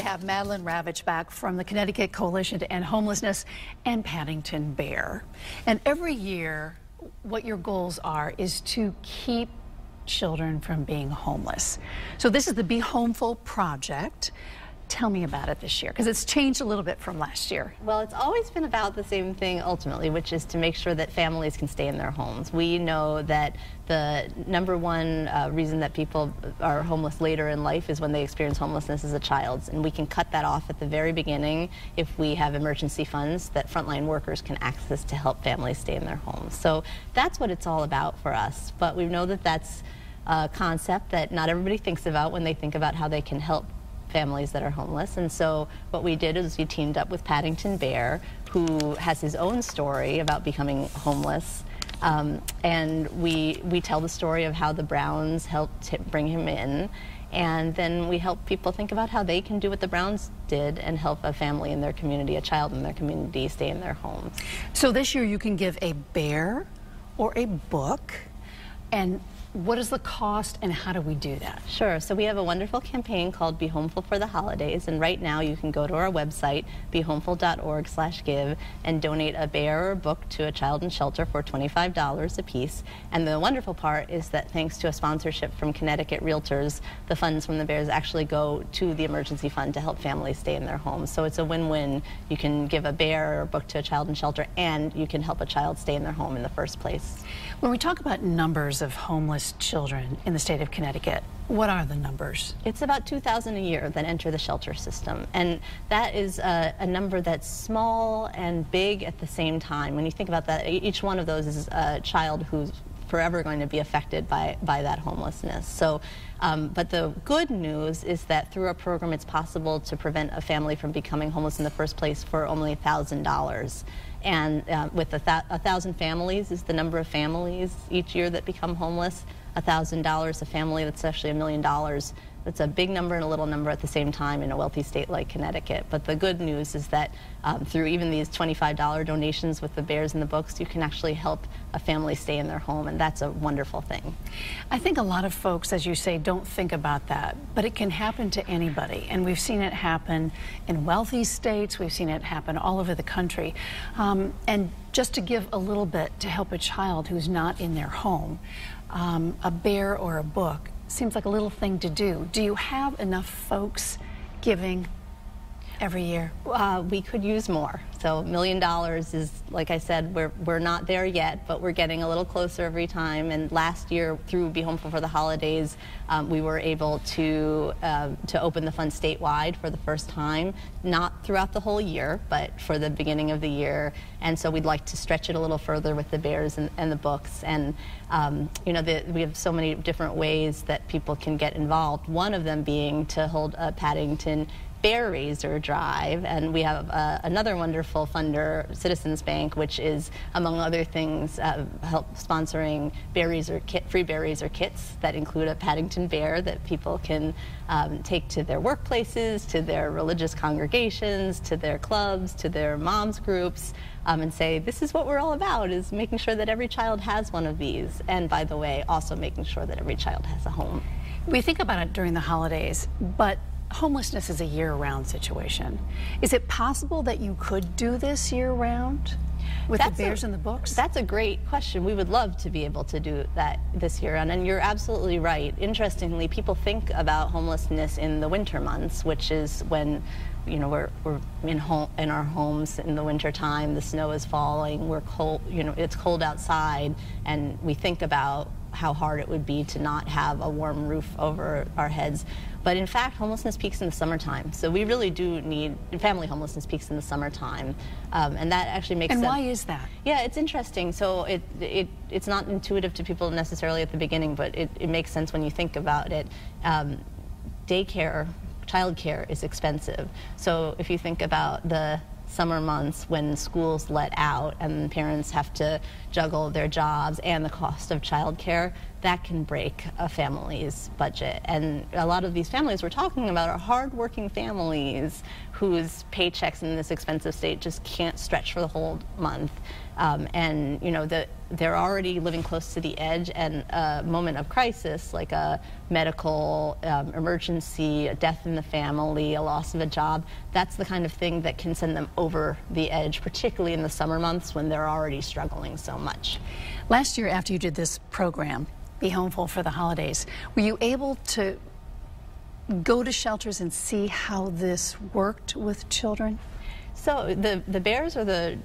have Madeline Ravitch back from the Connecticut Coalition to End Homelessness and Paddington Bear. And every year, what your goals are is to keep children from being homeless. So this is the Be Homeful project. Tell me about it this year, because it's changed a little bit from last year. Well, it's always been about the same thing ultimately, which is to make sure that families can stay in their homes. We know that the #1 reason that people are homeless later in life is when they experience homelessness as a child, and we can cut that off at the very beginning if we have emergency funds that frontline workers can access to help families stay in their homes. So that's what it's all about for us, but we know that that's a concept that not everybody thinks about when they think about how they can help families that are homeless. And so what we did is we teamed up with Paddington Bear, who has his own story about becoming homeless. And we tell the story of how the Browns helped bring him in. And then we help people think about how they can do what the Browns did and help a family in their community, a child in their community, stay in their homes. So this year you can give a bear or a book. And what is the cost and how do we do that? Sure. So we have a wonderful campaign called Be Homeful for the Holidays, and right now you can go to our website, behomeful.org/give, and donate a bear or a book to a child in shelter for $25 a piece. And the wonderful part is that thanks to a sponsorship from Connecticut Realtors, the funds from the bears actually go to the emergency fund to help families stay in their homes. So it's a win-win. You can give a bear or a book to a child in shelter, and you can help a child stay in their home in the first place. When we talk about numbers of homeless children in the state of Connecticut, what are the numbers? It's about 2,000 a year that enter the shelter system, and that is a number that's small and big at the same time. When you think about that, each one of those is a child who's forever going to be affected by that homelessness. So, but the good news is that through our program it's possible to prevent a family from becoming homeless in the first place for only $1,000. And with 1,000 families is the number of families each year that become homeless. $1,000 a family, that's actually $1 million. That's a big number and a little number at the same time in a wealthy state like Connecticut. But the good news is that through even these $25 donations with the bears and the books, you can actually help a family stay in their home, and that's a wonderful thing. I think a lot of folks, as you say, don't think about that, but it can happen to anybody. And we've seen it happen in wealthy states, we've seen it happen all over the country. And just to give a little bit to help a child who's not in their home, a bear or a book seems like a little thing to do. Do you have enough folks giving every year? We could use more. So $1 million is, like I said, we're not there yet, but we're getting a little closer every time. And last year, through Be Homeful for the Holidays, we were able to open the fund statewide for the first time, not throughout the whole year, but for the beginning of the year. And so we'd like to stretch it a little further with the bears and the books. And you know, we have so many different ways that people can get involved. One of them being to hold a Paddington Bear Raiser drive, and we have another wonderful funder, Citizens Bank, which is, among other things, help sponsoring free Bear Raiser kits that include a Paddington Bear that people can take to their workplaces, to their religious congregations, to their clubs, to their moms groups, and say, this is what we're all about, is making sure that every child has one of these, and by the way, also making sure that every child has a home. We think about it during the holidays, but homelessness is a year-round situation. Is it possible that you could do this year-round with the bears and the books? That's a great question. We would love to be able to do that this year-round, and you're absolutely right. Interestingly, people think about homelessness in the winter months, which is when, you know, we're in our homes in the winter time, the snow is falling, we're cold, you know, it's cold outside, and we think about how hard it would be to not have a warm roof over our heads. But in fact, homelessness peaks in the summertime. So we really do need, family homelessness peaks in the summertime. And that actually makes sense. And why is that? Yeah, it's interesting. So it's not intuitive to people necessarily at the beginning, but it makes sense when you think about it. Daycare, childcare is expensive. So if you think about the summer months when schools let out and parents have to juggle their jobs and the cost of childcare, that can break a family's budget. And a lot of these families we're talking about are hardworking families whose paychecks in this expensive state just can't stretch for the whole month. And you know, they're already living close to the edge, and a moment of crisis like a medical emergency, a death in the family, a loss of a job, that's the kind of thing that can send them over the edge, particularly in the summer months when they're already struggling so much. Last year, after you did this program, Be Homeful for the Holidays, were you able to go to shelters and see how this worked with children? So the bears or the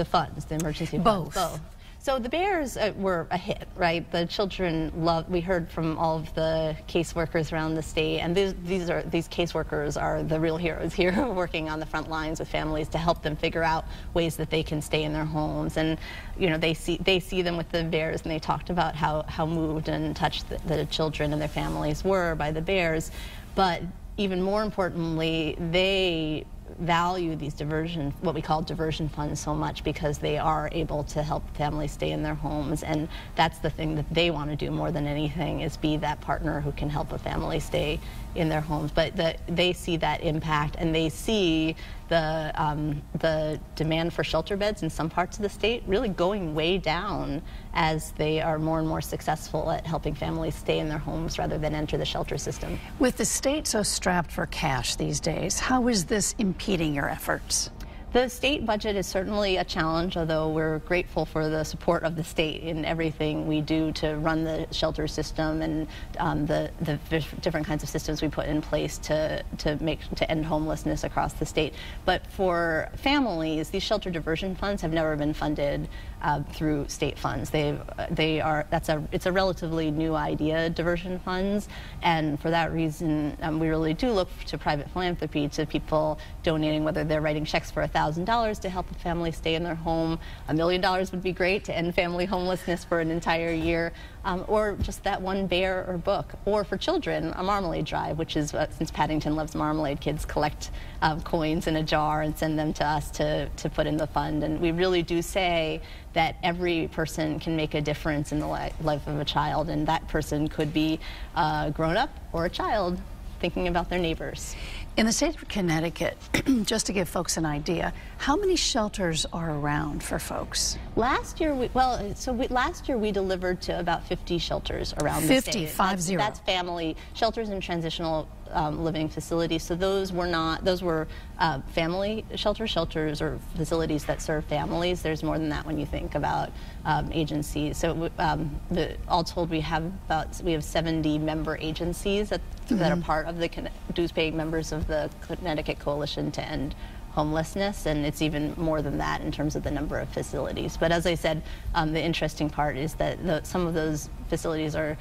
funds, the emergency funds? Both. So the bears were a hit, right? The children loved, we heard from all of the caseworkers around the state, and these caseworkers are the real heroes here, working on the front lines with families to help them figure out ways that they can stay in their homes. And you know, they see them with the bears, and they talked about how moved and touched the children and their families were by the bears. But even more importantly, they value these what we call diversion funds so much, because they are able to help families stay in their homes, and that's the thing that they want to do more than anything, is be that partner who can help a family stay in their homes. But they see that impact, and they see the demand for shelter beds in some parts of the state really going way down as they are more and more successful at helping families stay in their homes rather than enter the shelter system. With the state so strapped for cash these days, how is this impeding your efforts? The state budget is certainly a challenge, although we're grateful for the support of the state in everything we do to run the shelter system and the different kinds of systems we put in place to end homelessness across the state. But for families, these shelter diversion funds have never been funded through state funds. It's a relatively new idea, diversion funds, and for that reason, we really do look to private philanthropy, to people donating, whether they're writing checks for $1,000 to help a family stay in their home. $1 million would be great to end family homelessness for an entire year, or just that one bear or book. Or for children, a marmalade drive, which is, since Paddington loves marmalade, kids collect coins in a jar and send them to us to put in the fund. And we really do say that every person can make a difference in the life of a child, and that person could be a grown-up or a child thinking about their neighbors. In the state of Connecticut, just to give folks an idea, how many shelters are around for folks? Last year, last year we delivered to about 50 shelters around the state. 50. That's family shelters and transitional living facilities. So those were family shelters or facilities that serve families. There's more than that when you think about agencies. So all told, we have 70 member agencies that are part of the dues-paying members of the Connecticut Coalition to End Homelessness, and it's even more than that in terms of the number of facilities. But as I said, the interesting part is that some of those facilities are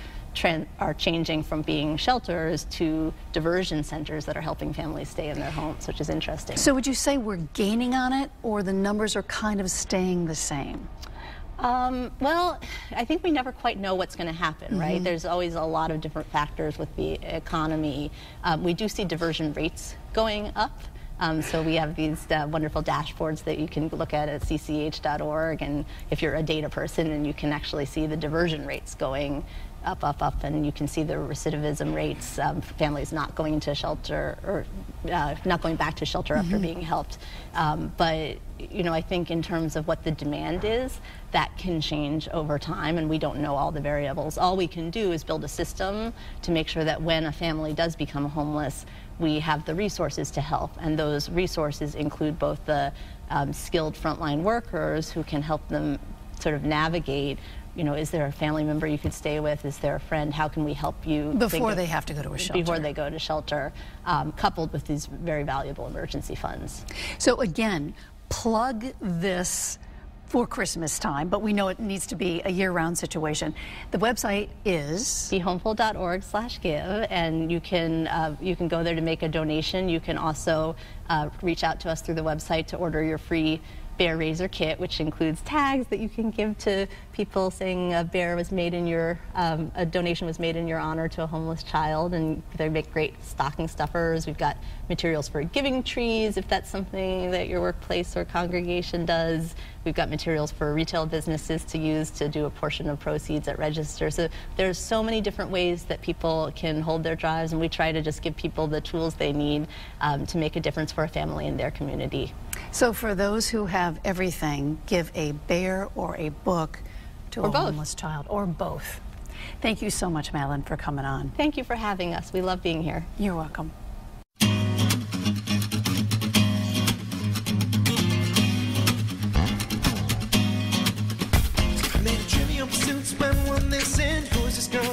changing from being shelters to diversion centers that are helping families stay in their homes, which is interesting. So would you say we're gaining on it, or the numbers are kind of staying the same? Well, I think we never quite know what's going to happen, right? There's always a lot of different factors with the economy. We do see diversion rates going up. So we have these wonderful dashboards that you can look at cch.org, and if you're a data person, and you can actually see the diversion rates going up, and you can see the recidivism rates, families not going into shelter or not going back to shelter after being helped. But you know, I think in terms of what the demand is, that can change over time, and we don't know all the variables. All we can do is build a system to make sure that when a family does become homeless, we have the resources to help, and those resources include both the skilled frontline workers who can help them sort of navigate, you know, is there a family member you could stay with? Is there a friend? How can we help you? Before they have to go to a shelter. Before they go to shelter, coupled with these very valuable emergency funds. So again, plug this for Christmas time, but we know it needs to be a year-round situation. The website is behomeful.org/give, and you can go there to make a donation. You can also reach out to us through the website to order your free bear raiser kit, which includes tags that you can give to people saying a bear was made in your, a donation was made in your honor to a homeless child, and they make great stocking stuffers. We've got materials for giving trees, if that's something that your workplace or congregation does. We've got materials for retail businesses to use to do a portion of proceeds at register. So there's so many different ways that people can hold their drives, and we try to just give people the tools they need to make a difference for a family in their community. So for those who have everything, give a bear or a book to a homeless child, or both. Thank you so much, Madeline, for coming on. Thank you for having us. We love being here. You're welcome.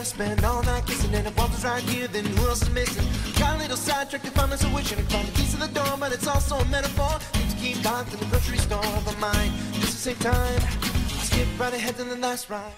Spend all night kissing, and if Walter's right here, then who else is missing? Got a little sidetracked if I'm so wishing to find the keys to the door, but it's also a metaphor. Need to keep locked in the grocery store of my mind just to save time. I'll skip right ahead to the last ride.